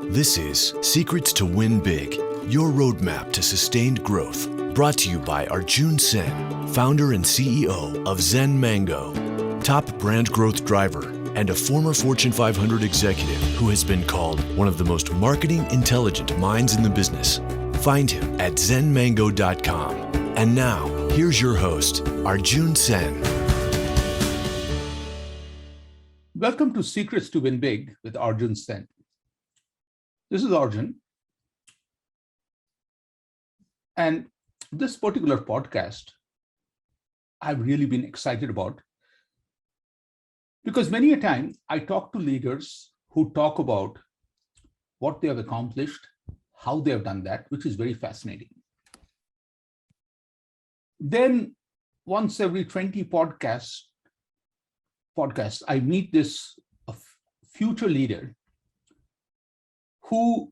This is Secrets to Win Big, your roadmap to sustained growth. Brought to you by Arjun Sen, founder and CEO of Zen Mango, top brand growth driver, and a former Fortune 500 executive who has been called one of the most marketing intelligent minds in the business. Find him at zenmango.com. And now, here's your host, Arjun Sen. Welcome to Secrets to Win Big with Arjun Sen. This is Arjun. And this particular podcast, I've really been excited about because many a time I talk to leaders who talk about what they have accomplished, how they have done that, which is very fascinating. Then once every 20 podcasts, I meet this future leader who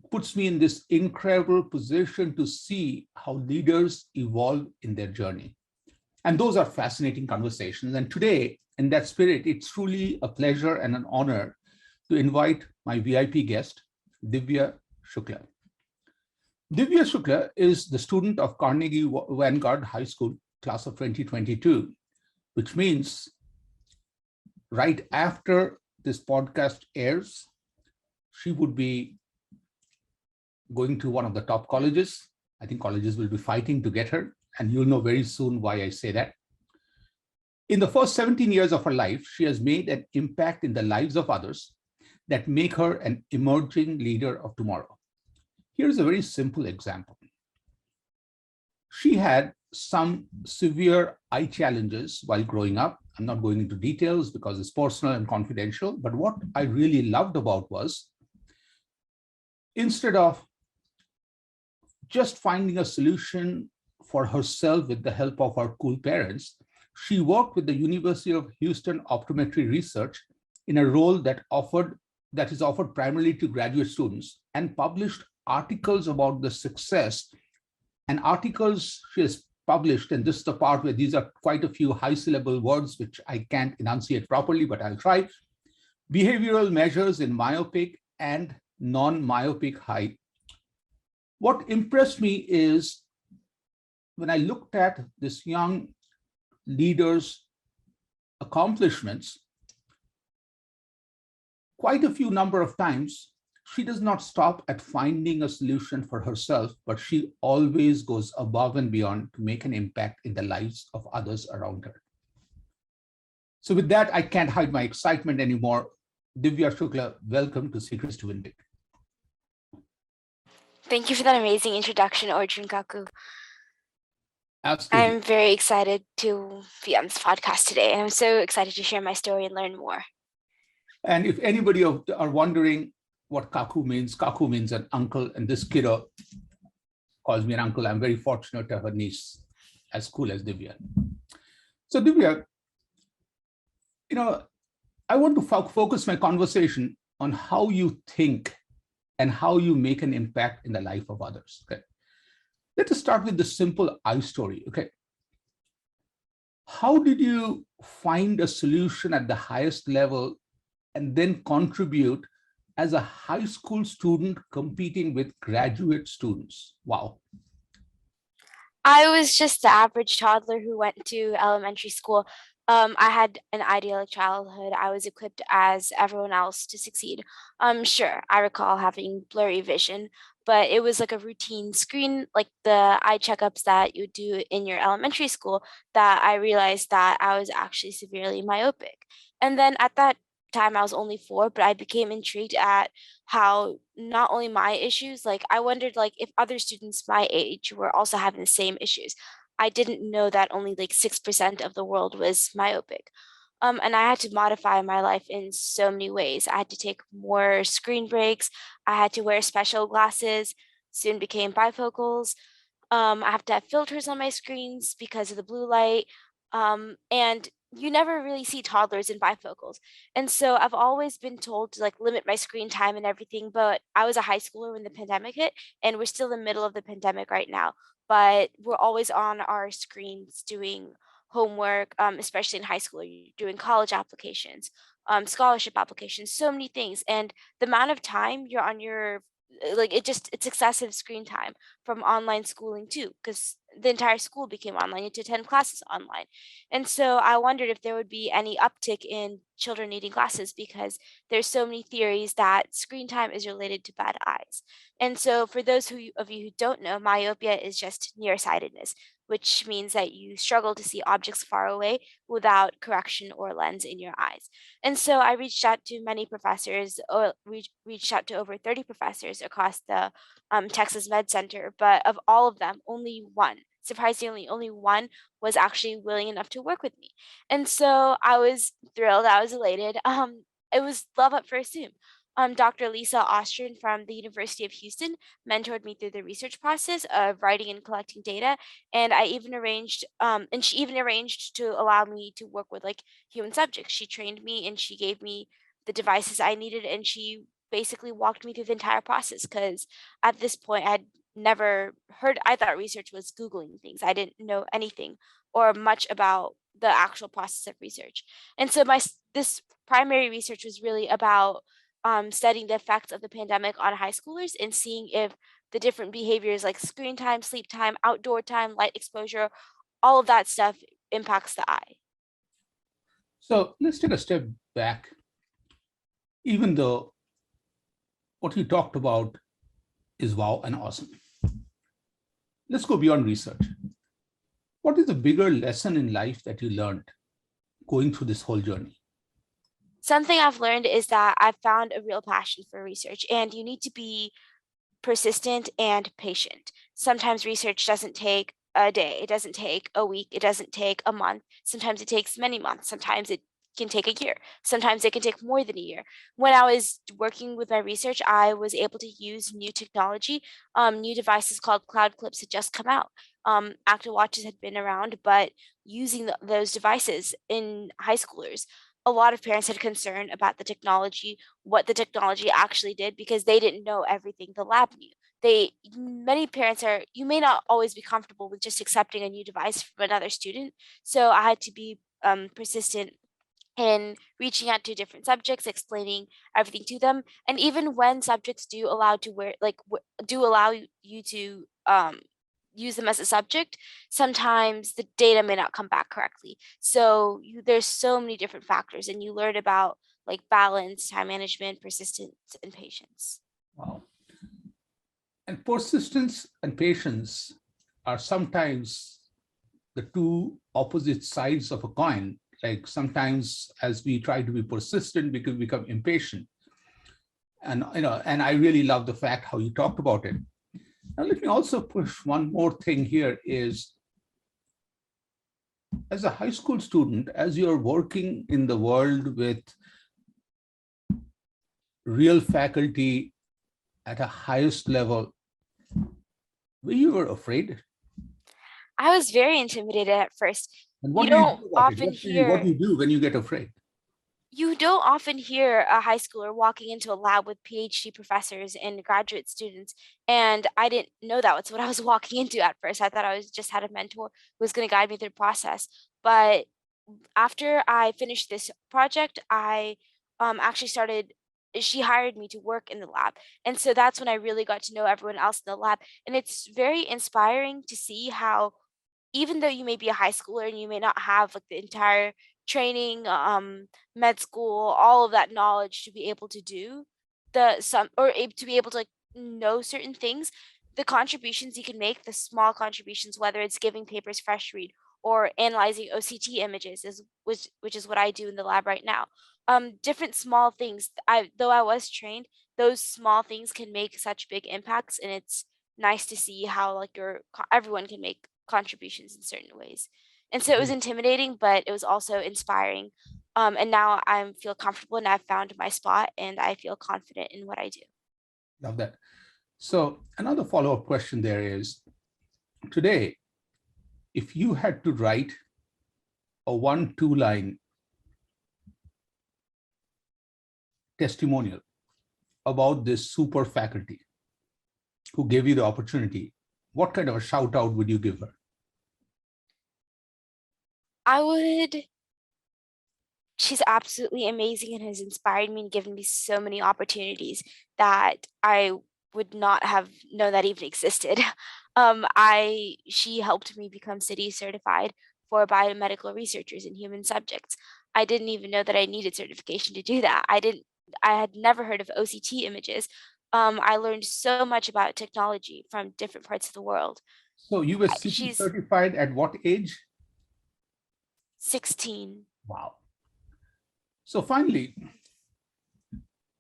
puts me in this incredible position to see how leaders evolve in their journey. And those are fascinating conversations. And today, in that spirit, it's truly a pleasure and an honor to invite my VIP guest, Divya Shukla. Divya Shukla is the student of Carnegie Vanguard High School, class of 2022, which means right after this podcast airs, she would be going to one of the top colleges. I think colleges will be fighting to get her, and you'll know very soon why I say that. In the first 17 years of her life, she has made an impact in the lives of others that make her an emerging leader of tomorrow. Here's a very simple example. She had some severe eye challenges while growing up. I'm not going into details because it's personal and confidential, but what I really loved about was instead of just finding a solution for herself with the help of her cool parents, she worked with the University of Houston Optometry research in a role that is offered primarily to graduate students, and published articles about the success. And articles she has published, and this is the part where these are quite a few high syllable words which I can't enunciate properly, but I'll try. Behavioral measures in myopic and non-myopic high. What impressed me is when I looked at this young leader's accomplishments, quite a few number of times, she does not stop at finding a solution for herself, but she always goes above and beyond to make an impact in the lives of others around her. So with that, I can't hide my excitement anymore. Divya Shukla, welcome to Secrets to Win Big. Thank you for that amazing introduction, Arjun Kaku. Absolutely. I'm very excited to be on this podcast today. I'm so excited to share my story and learn more. And if anybody are wondering what Kaku means an uncle, and this kiddo calls me an uncle. I'm very fortunate to have a niece as cool as Divya. So Divya, I want to focus my conversation on how you think and how you make an impact in the life of others. Okay. Let us start with the simple eye story. Okay. How did you find a solution at the highest level and then contribute as a high school student competing with graduate students? Wow. I was just the average toddler who went to elementary school. I had an idyllic childhood. I was equipped as everyone else to succeed. Sure, I recall having blurry vision, but it was like a routine screen, like the eye checkups that you do in your elementary school, that I realized that I was actually severely myopic. And then at that time I was only 4, but I became intrigued at how not only my issues, like I wondered like if other students my age were also having the same issues. I didn't know that only like 6% of the world was myopic. And I had to modify my life in so many ways. I had to take more screen breaks. I had to wear special glasses, soon became bifocals. I have to have filters on my screens because of the blue light. And you never really see toddlers in bifocals. And so I've always been told to like limit my screen time and everything, but I was a high schooler when the pandemic hit, and we're still in the middle of the pandemic right now, but we're always on our screens doing homework, especially in high school, you're doing college applications, scholarship applications, so many things. And the amount of time you're on your like it's excessive screen time from online schooling too, because the entire school became online. You had to attend classes online. And so I wondered if there would be any uptick in children needing glasses, because there's so many theories that screen time is related to bad eyes. And so for those of you who don't know, myopia is just nearsightedness, which means that you struggle to see objects far away without correction or lens in your eyes. And so I reached out to many professors, or reached out to over 30 professors across the Texas Med Center, but of all of them, only one, surprisingly, only one was actually willing enough to work with me. And so I was thrilled, I was elated. It was love at first zoom. Dr. Lisa Austrian from the University of Houston mentored me through the research process of writing and collecting data. And I even arranged, and she even arranged to allow me to work with like human subjects. She trained me and she gave me the devices I needed, and she basically walked me through the entire process, because at this point I had never heard, I thought research was Googling things. I didn't know anything or much about the actual process of research. And so this primary research was really about studying the effects of the pandemic on high schoolers and seeing if the different behaviors like screen time, sleep time, outdoor time, light exposure, all of that stuff impacts the eye. So let's take a step back. Even though what you talked about is wow and awesome, let's go beyond research. What is the bigger lesson in life that you learned going through this whole journey? Something I've learned is that I've found a real passion for research, and you need to be persistent and patient. Sometimes research doesn't take a day, it doesn't take a week, it doesn't take a month. Sometimes it takes many months, sometimes it can take a year, sometimes it can take more than a year. When I was working with my research, I was able to use new technology. New devices called cloud clips had just come out. Active watches had been around, but using those devices in high schoolers, a lot of parents had concern about the technology, what the technology actually did, because they didn't know everything the lab knew. Many parents are, you may not always be comfortable with just accepting a new device from another student. So I had to be persistent in reaching out to different subjects, explaining everything to them. And even when subjects do allow you to use them as a subject, sometimes the data may not come back correctly. So there's so many different factors, and you learn about like balance, time management, persistence, and patience. Wow. And persistence and patience are sometimes the two opposite sides of a coin. Like sometimes as we try to be persistent, we can become impatient. And and I really love the fact how you talked about it. Now let me also push one more thing here is, as a high school student, as you're working in the world with real faculty at a highest level, were you afraid? I was very intimidated at first. And what You do you don't do about it? often What do hear you do when you get afraid? You don't often hear a high schooler walking into a lab with PhD professors and graduate students. And I didn't know that was what I was walking into at first. I thought I was just had a mentor who was going to guide me through the process. But after I finished this project, I actually started, she hired me to work in the lab. And so that's when I really got to know everyone else in the lab. And it's very inspiring to see how, even though you may be a high schooler and you may not have like the entire training, med school, all of that knowledge to be able to do to be able to like know certain things, the contributions you can make, the small contributions, whether it's giving papers fresh read or analyzing OCT images, which is what I do in the lab right now. Different small things. Though I was trained, those small things can make such big impacts, and it's nice to see how like everyone can make contributions in certain ways. And so it was intimidating, but it was also inspiring. And now I feel comfortable and I've found my spot and I feel confident in what I do. Love that. So another follow-up question there is, today, if you had to write a 1-2 line testimonial about this super faculty who gave you the opportunity, what kind of a shout out would you give her? I would, she's absolutely amazing and has inspired me and given me so many opportunities that I would not have known that even existed. She helped me become city certified for biomedical researchers in human subjects. I didn't even know that I needed certification to do that. I had never heard of OCT images. I learned so much about technology from different parts of the world. So you were CT She's certified at what age? 16. Wow. So finally,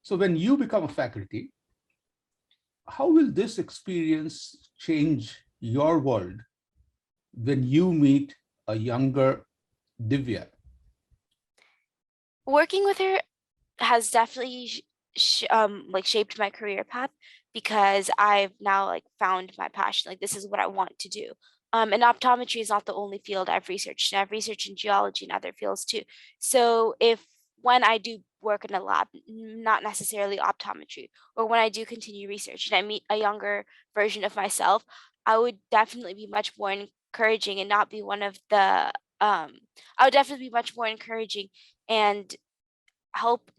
so when you become a faculty, how will this experience change your world when you meet a younger Divya? Working with her has definitely like shaped my career path because I've now like found my passion. Like this is what I want to do. And optometry is not the only field I've researched. I've researched in geology and other fields too. So if when I do work in a lab, not necessarily optometry, or when I do continue research and I meet a younger version of myself, I would definitely be much more encouraging and not be one of the I would definitely be much more encouraging and help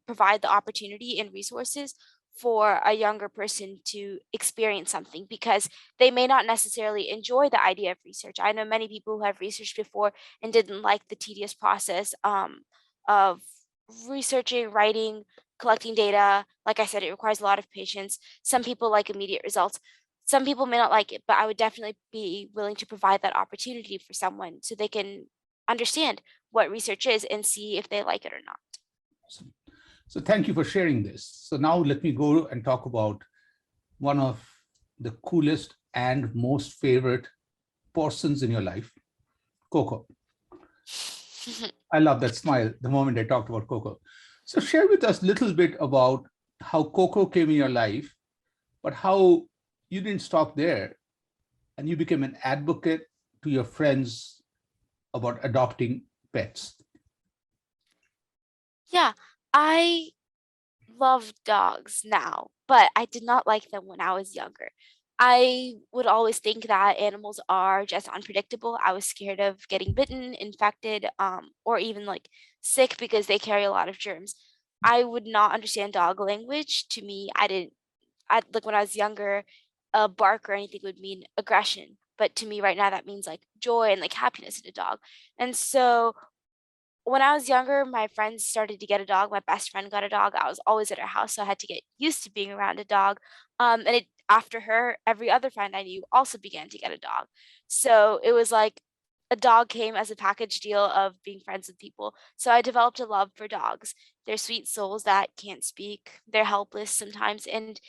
provide the opportunity and resources for a younger person to experience something because they may not necessarily enjoy the idea of research. I know many people who have researched before and didn't like the tedious process of researching, writing, collecting data. Like I said, it requires a lot of patience. Some people like immediate results. Some people may not like it, but I would definitely be willing to provide that opportunity for someone so they can understand what research is and see if they like it or not. So thank you for sharing this. So now let me go and talk about one of the coolest and most favorite persons in your life, Coco. I love that smile the moment I talked about Coco. So share with us a little bit about how Coco came in your life, but how you didn't stop there and you became an advocate to your friends about adopting pets. Yeah, I love dogs now, but I did not like them when I was younger. I would always think that animals are just unpredictable. I was scared of getting bitten, infected, or even like sick because they carry a lot of germs. I would not understand dog language. To me, I like when I was younger, a bark or anything would mean aggression. But to me right now that means like joy and like happiness in a dog. And so when I was younger, my friends started to get a dog. My best friend got a dog. I was always at her house, so I had to get used to being around a dog. After her, every other friend I knew also began to get a dog. So it was like a dog came as a package deal of being friends with people. So I developed a love for dogs. They're sweet souls that can't speak. They're helpless sometimes, and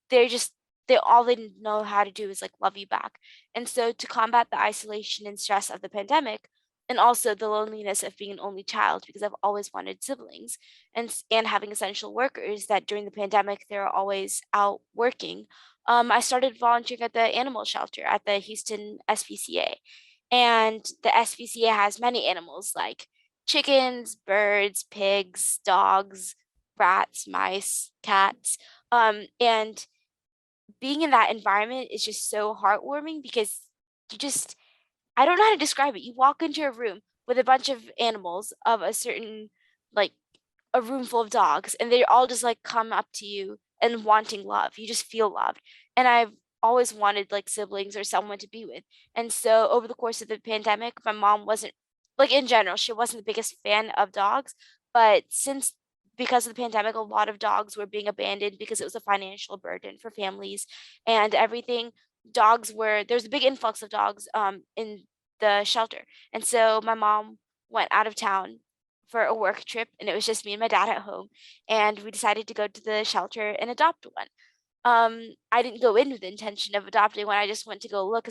they're just they all they know how to do is like love you back. And so to combat the isolation and stress of the pandemic and also the loneliness of being an only child because I've always wanted siblings and having essential workers that during the pandemic they're always out working. I started volunteering at the animal shelter at the Houston SPCA. And the SPCA has many animals like chickens, birds, pigs, dogs, rats, mice, cats. And being in that environment is just so heartwarming because you just I don't know how to describe it. You walk into a room with a bunch of animals of a certain like a room full of dogs and they all just like come up to you and wanting love. You just feel loved. And I've always wanted like siblings or someone to be with. And so over the course of the pandemic, my mom wasn't like in general, she wasn't the biggest fan of dogs, but since because of the pandemic, a lot of dogs were being abandoned because it was a financial burden for families and everything. There's a big influx of dogs in the shelter. And so my mom went out of town for a work trip and it was just me and my dad at home and we decided to go to the shelter and adopt one. I didn't go in with the intention of adopting one. I just went to go look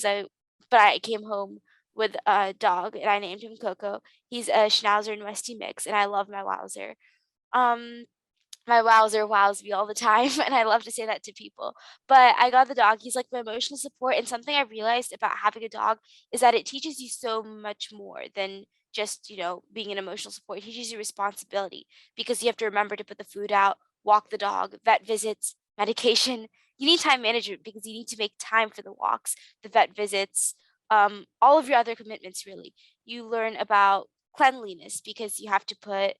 but I came home with a dog and I named him Coco. He's a Schnauzer and Westie mix and I love my Wowzer. Um, my wowzer wows me all the time, and I love to say that to people. But I got the dog. He's like my emotional support. And something I realized about having a dog is that it teaches you so much more than just, being an emotional support. It teaches you responsibility because you have to remember to put the food out, walk the dog, vet visits, medication. You need time management because you need to make time for the walks, the vet visits, all of your other commitments, really. You learn about cleanliness because you have to put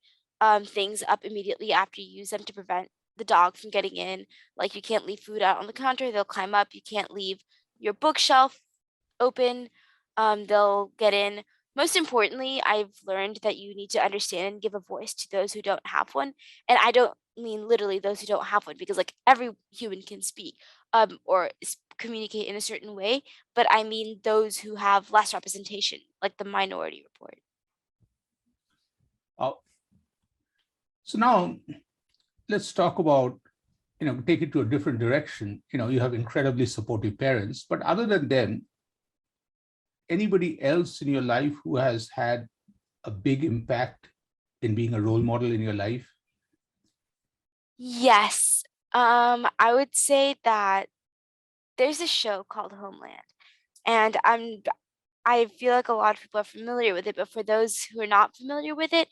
things up immediately after you use them to prevent the dog from getting in. Like you can't leave food out on the counter, they'll climb up. You can't leave your bookshelf open, they'll get in. Most importantly, I've learned that you need to understand and give a voice to those who don't have one. And I don't mean literally those who don't have one, because like every human can speak or communicate in a certain way, but I mean those who have less representation, like the Minority Report. Uh, so now let's talk about, take it to a different direction. You have incredibly supportive parents, but other than them, anybody else in your life who has had a big impact in being a role model in your life? Yes. I would say that there's a show called Homeland, and I feel like a lot of people are familiar with it, but for those who are not familiar with it,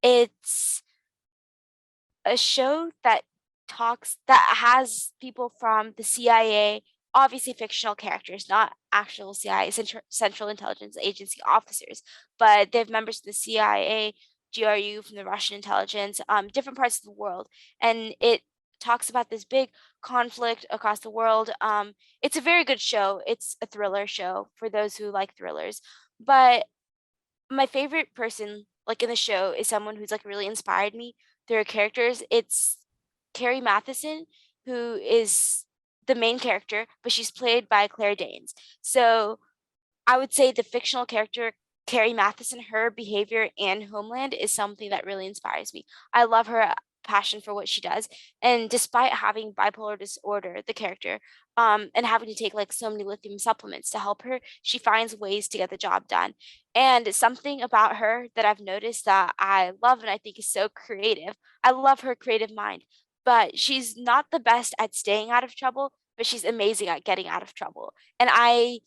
it's a show that has people from the CIA, obviously fictional characters, not actual CIA, Central Intelligence Agency officers, but they have members of the CIA, GRU from the Russian intelligence, different parts of the world, and it talks about this big conflict across the world. It's a very good show. It's a thriller show for those who like thrillers, but my favorite person like in the show is someone who's like really inspired me. There are characters. It's Carrie Matheson, who is the main character, but she's played by Claire Danes. So I would say the fictional character Carrie Matheson, her behavior and Homeland is something that really inspires me. I love her passion for what she does, and despite having bipolar disorder, the character, and having to take like so many lithium supplements to help her, she finds ways to get the job done. And something about her that I've noticed that I love and I think is so creative. I love her creative mind, but she's not the best at staying out of trouble, but she's amazing at getting out of trouble. And I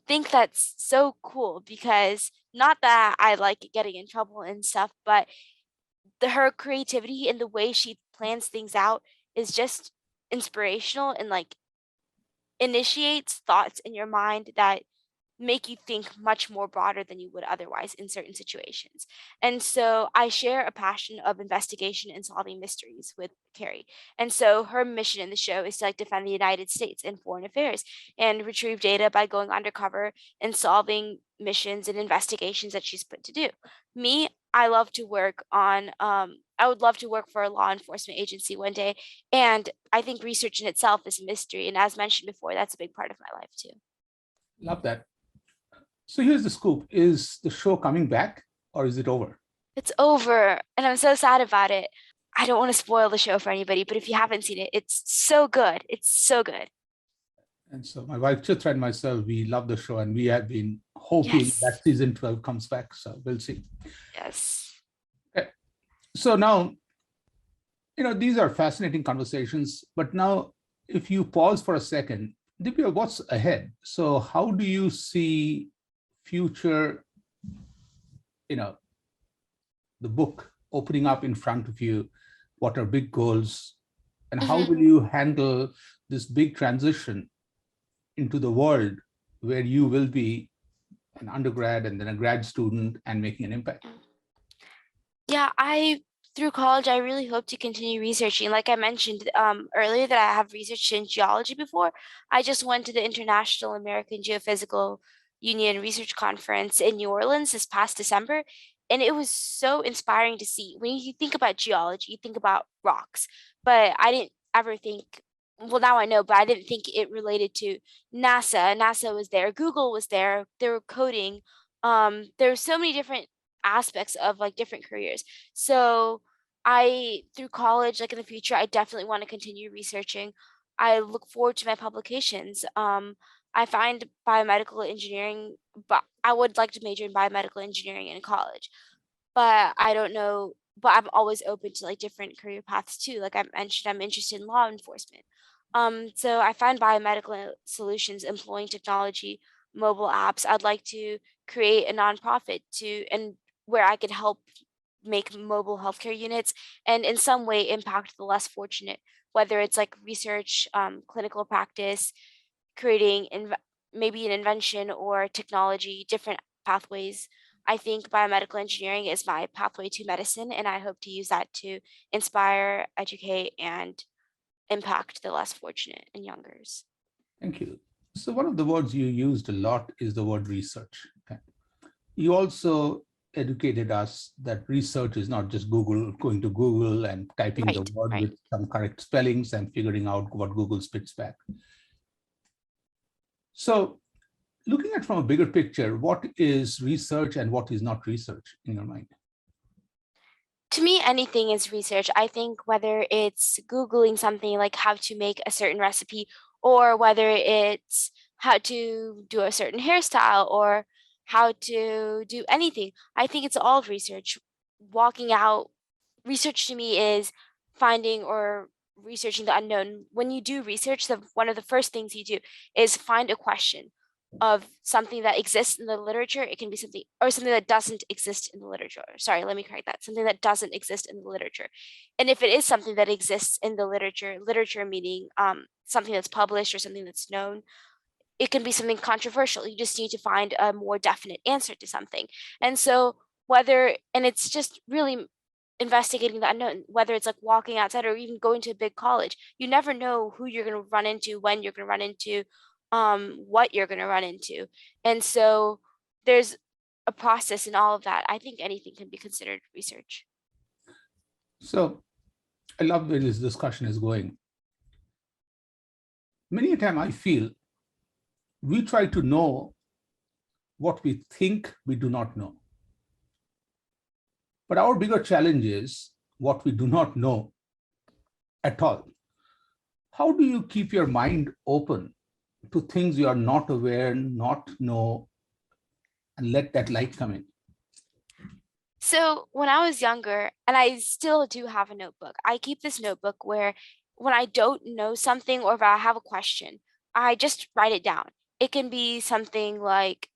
think that's so cool because not that I like getting in trouble and stuff, but her creativity and the way she plans things out is just inspirational and like initiates thoughts in your mind that make you think much more broader than you would otherwise in certain situations. And so I share a passion of investigation and solving mysteries with Carrie. And so her mission in the show is to like defend the United States in foreign affairs and retrieve data by going undercover and solving missions and investigations that she's put to do. Me, I love to work on I would love to work for a law enforcement agency one day. And I think research in itself is a mystery. And as mentioned before, that's a big part of my life too. Love that. So here's the scoop. Is the show coming back or is it over? It's over, and I'm so sad about it. I don't want to spoil the show for anybody, but if you haven't seen it, it's so good. It's so good. And so my wife Chitra and myself, we love the show and we have been hoping Yes. that season 12 comes back. So we'll see. Yes. Okay. So now, these are fascinating conversations, but now if you pause for a second, Divya, what's ahead? So how do you see future, the book opening up in front of you? What are big goals? And how will you handle this big transition into the world where you will be an undergrad and then a grad student and making an impact? Yeah, through college, I really hope to continue researching. Like I mentioned earlier, that I have researched in geology before. I just went to the International American Geophysical Union Research Conference in New Orleans this past December, and it was so inspiring to see. When you think about geology, you think about rocks, but I didn't ever think, well, now I know, but I didn't think it related to NASA. NASA was there, Google was there, they were coding. There were so many different aspects of like different careers. So through college, like in the future, I definitely want to continue researching. I look forward to my publications. I find biomedical engineering, but I would like to major in biomedical engineering in college, but I don't know. But I'm always open to like different career paths too. Like I mentioned, I'm interested in law enforcement. So I find biomedical solutions employing technology, mobile apps. I'd like to create a nonprofit and where I could help make mobile healthcare units and in some way impact the less fortunate, whether it's like research, clinical practice, creating maybe an invention or technology, different pathways. I think biomedical engineering is my pathway to medicine, and I hope to use that to inspire, educate, and impact the less fortunate and youngers. Thank you. So one of the words you used a lot is the word research. Okay. You also educated us that research is not just Google, going to Google and typing the word Right. with some correct spellings and figuring out what Google spits back. So looking at from a bigger picture, what is research and what is not research in your mind? To me, anything is research. I think whether it's Googling something like how to make a certain recipe, or whether it's how to do a certain hairstyle, or how to do anything, I think it's all research. Walking out, research to me is finding or researching the unknown. When you do research, one of the first things you do is find a question of something that exists in the literature. It can be something or something that doesn't exist in the literature. Sorry, let me correct that. Something that doesn't exist in the literature. And if it is something that exists in the literature meaning something that's published or something that's known, it can be something controversial. You just need to find a more definite answer to something. And so and it's just really investigating the unknown, whether it's like walking outside or even going to a big college. You never know who you're going to run into, when you're going to run into, what you're going to run into. And so there's a process in all of that. I think anything can be considered research. So I love where this discussion is going. Many a time I feel we try to know what we think we do not know. But our bigger challenge is what we do not know at all. How do you keep your mind open to things you are not aware, not know, and let that light come in? So when I was younger, and I still do have a notebook, I keep this notebook where when I don't know something or if I have a question, I just write it down. It can be something like,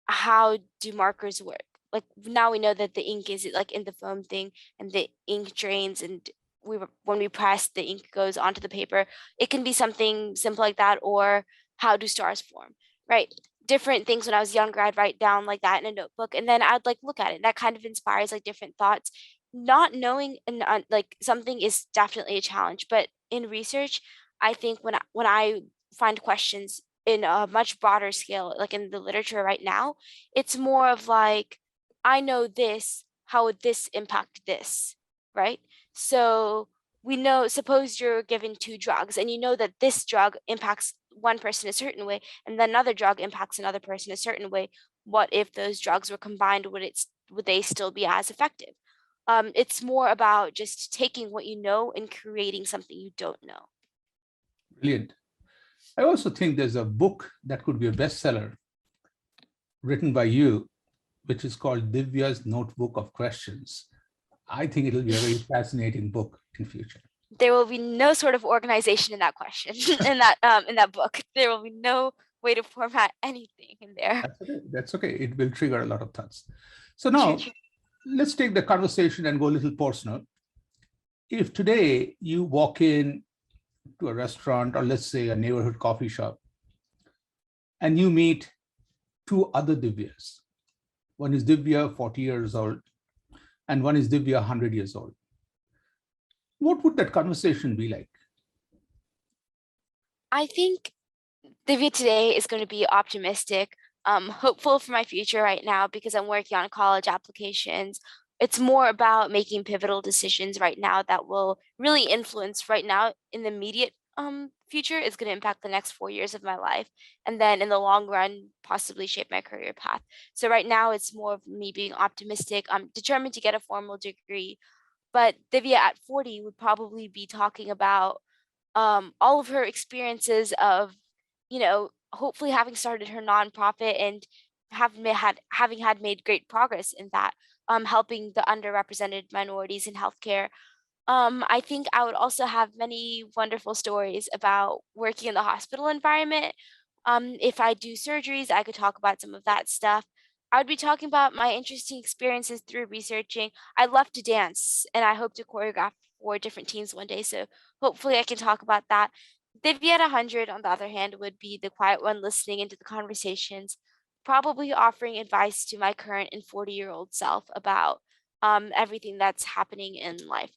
how do markers work? Like now we know that the ink is like in the foam thing and the ink drains and when we press the ink goes onto the paper. It can be something simple like that, or how do stars form, right? Different things. When I was younger, I'd write down like that in a notebook and then I'd like look at it. That kind of inspires like different thoughts. Not knowing and like something is definitely a challenge, but in research, I think when I find questions in a much broader scale, like in the literature right now, it's more of like, I know this, how would this impact this, right? So we know, suppose you're given two drugs and you know that this drug impacts one person a certain way and then another drug impacts another person a certain way. What if those drugs were combined? Would they still be as effective? It's more about just taking what you know and creating something you don't know. Brilliant. I also think there's a book that could be a bestseller written by you, which is called Divya's Notebook of Questions. I think it'll be a very fascinating book in future. There will be no sort of organization in that question, in that book. There will be no way to format anything in there. That's okay. That's okay. It will trigger a lot of thoughts. So now let's take the conversation and go a little personal. If today you walk in to a restaurant or let's say a neighborhood coffee shop and you meet two other Divyas, one is Divya 40 years old and one is Divya 100 years old, what would that conversation be like? I think Divya today is going to be optimistic, hopeful for my future right now because I'm working on college applications. It's more about making pivotal decisions right now that will really influence right now in the immediate future. Is going to impact the next 4 years of my life. And then in the long run, possibly shape my career path. So right now it's more of me being optimistic. I'm determined to get a formal degree. But Divya at 40 would probably be talking about all of her experiences of, hopefully having started her nonprofit and having had made great progress in that, helping the underrepresented minorities in healthcare. I think I would also have many wonderful stories about working in the hospital environment. If I do surgeries, I could talk about some of that stuff. I would be talking about my interesting experiences through researching. I love to dance and I hope to choreograph for different teams one day. So hopefully I can talk about that. Divya at 100, on the other hand, would be the quiet one listening into the conversations, probably offering advice to my current and 40-year-old self about everything that's happening in life.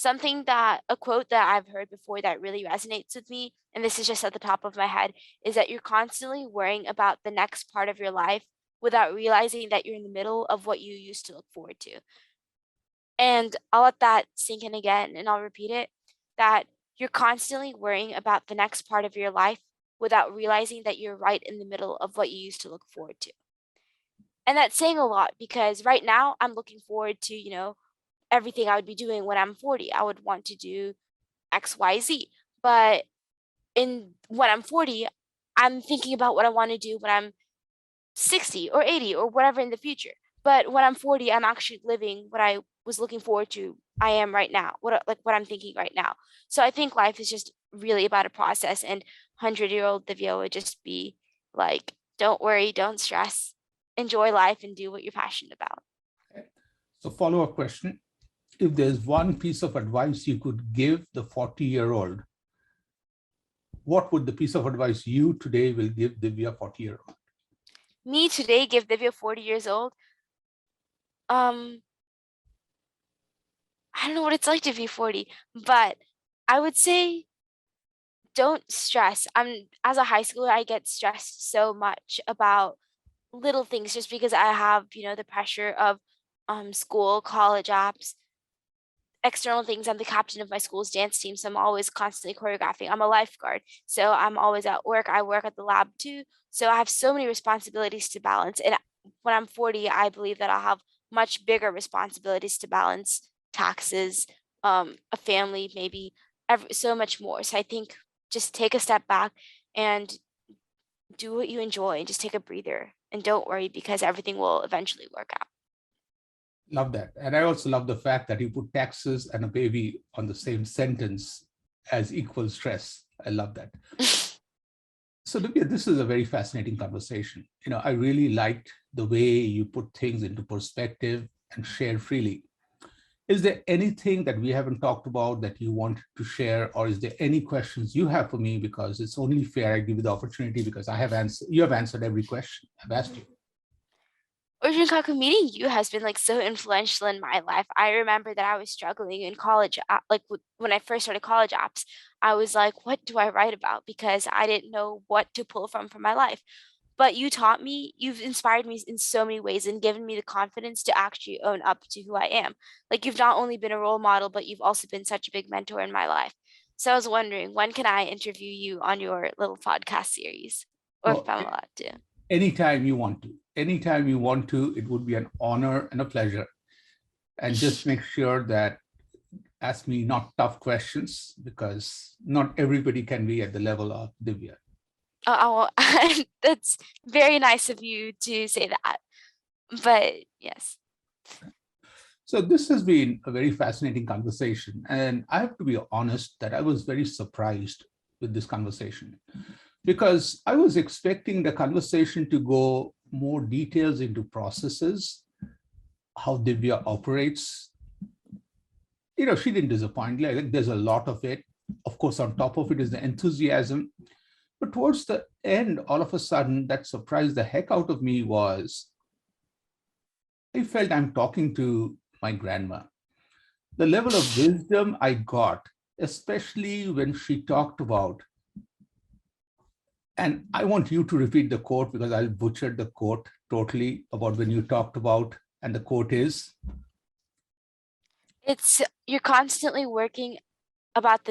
A quote that I've heard before that really resonates with me, and this is just at the top of my head, is that you're constantly worrying about the next part of your life without realizing that you're in the middle of what you used to look forward to. And I'll let that sink in again and I'll repeat it, that you're constantly worrying about the next part of your life without realizing that you're right in the middle of what you used to look forward to. And that's saying a lot because right now I'm looking forward to, everything I would be doing when I'm 40. I would want to do X, Y, Z. But when I'm 40, I'm thinking about what I want to do when I'm 60 or 80 or whatever in the future. But when I'm 40, I'm actually living what I was looking forward to. I am right now, what I'm thinking right now. So I think life is just really about a process. And 100-year-old Divya would just be like, don't worry, don't stress, enjoy life and do what you're passionate about. So follow-up question. If there's one piece of advice you could give the 40-year-old, what would the piece of advice you today will give Divya 40-year-old? Me today give Divya 40 years old. I don't know what it's like to be 40, but I would say don't stress. As a high schooler, I get stressed so much about little things just because I have, the pressure of school, college apps, external things. I'm the captain of my school's dance team, so I'm always constantly choreographing. I'm a lifeguard, so I'm always at work. I work at the lab too, so I have so many responsibilities to balance. And when I'm 40, I believe that I'll have much bigger responsibilities to balance: taxes, a family, maybe so much more. So I think just take a step back and do what you enjoy and just take a breather and don't worry because everything will eventually work out. Love that. And I also love the fact that you put taxes and a baby on the same sentence as equal stress. I love that. So Divya, this is a very fascinating conversation. I really liked the way you put things into perspective and share freely. Is there anything that we haven't talked about that you want to share, or is there any questions you have for me? Because it's only fair I give you the opportunity because you have answered every question I've asked you. Arjun, Coco, meeting you has been like so influential in my life. I remember that I was struggling in college, when I first started college apps, I was like, what do I write about? Because I didn't know what to pull from for my life. But you taught me, you've inspired me in so many ways and given me the confidence to actually own up to who I am. Like you've not only been a role model, but you've also been such a big mentor in my life. So I was wondering, when can I interview you on your little podcast series? Or if I'm allowed to. Anytime you want to. Anytime you want to, it would be an honor and a pleasure. And just make sure that ask me not tough questions because not everybody can be at the level of Divya. Oh, that's very nice of you to say that. But yes. So this has been a very fascinating conversation. And I have to be honest that I was very surprised with this conversation because I was expecting the conversation to go more details into processes, how Divya operates. She didn't disappoint. Like, there's a lot of it. Of course, on top of it is the enthusiasm. But towards the end, all of a sudden, that surprised the heck out of me was I felt I'm talking to my grandma. The level of wisdom I got, especially when she talked about, and I want you to repeat the quote because I'll butcher the quote totally about when you talked about, and the quote is? You're constantly working about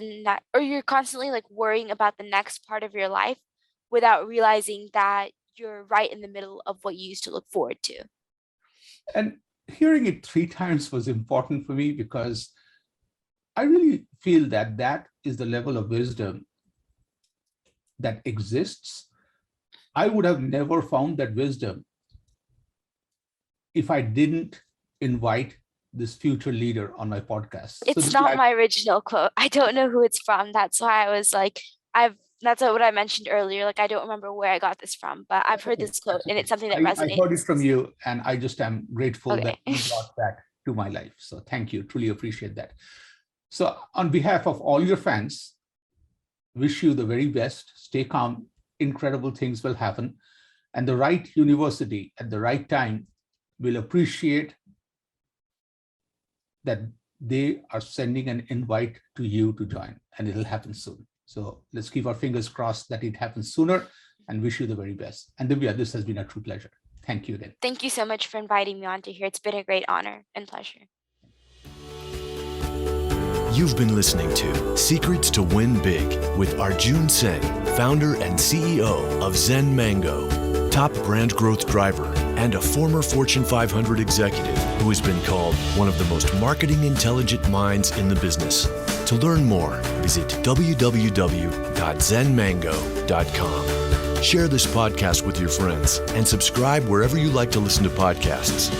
you're constantly like worrying about the next part of your life without realizing that you're right in the middle of what you used to look forward to. And hearing it 3 times was important for me because I really feel that that is the level of wisdom that exists. I would have never found that wisdom if I didn't invite this future leader on my podcast. It's not my original quote. I don't know who it's from. That's why I was like, that's what I mentioned earlier. Like, I don't remember where I got this from, but I've heard this quote and it's something that resonates. I heard it from you and I just am grateful that you brought that to my life. So thank you. Truly appreciate that. So on behalf of all your fans, wish you the very best. Stay calm. Incredible things will happen. And the right university at the right time will appreciate that they are sending an invite to you to join, and it'll happen soon. So let's keep our fingers crossed that it happens sooner, and wish you the very best. And Divya, this has been a true pleasure. Thank you again. Thank you so much for inviting me on to here. It's been a great honor and pleasure. You've been listening to Secrets to Win Big with Arjun Sen, founder and CEO of Zen Mango, top brand growth driver, and a former Fortune 500 executive who has been called one of the most marketing intelligent minds in the business. To learn more, visit www.zenmango.com. Share this podcast with your friends and subscribe wherever you like to listen to podcasts.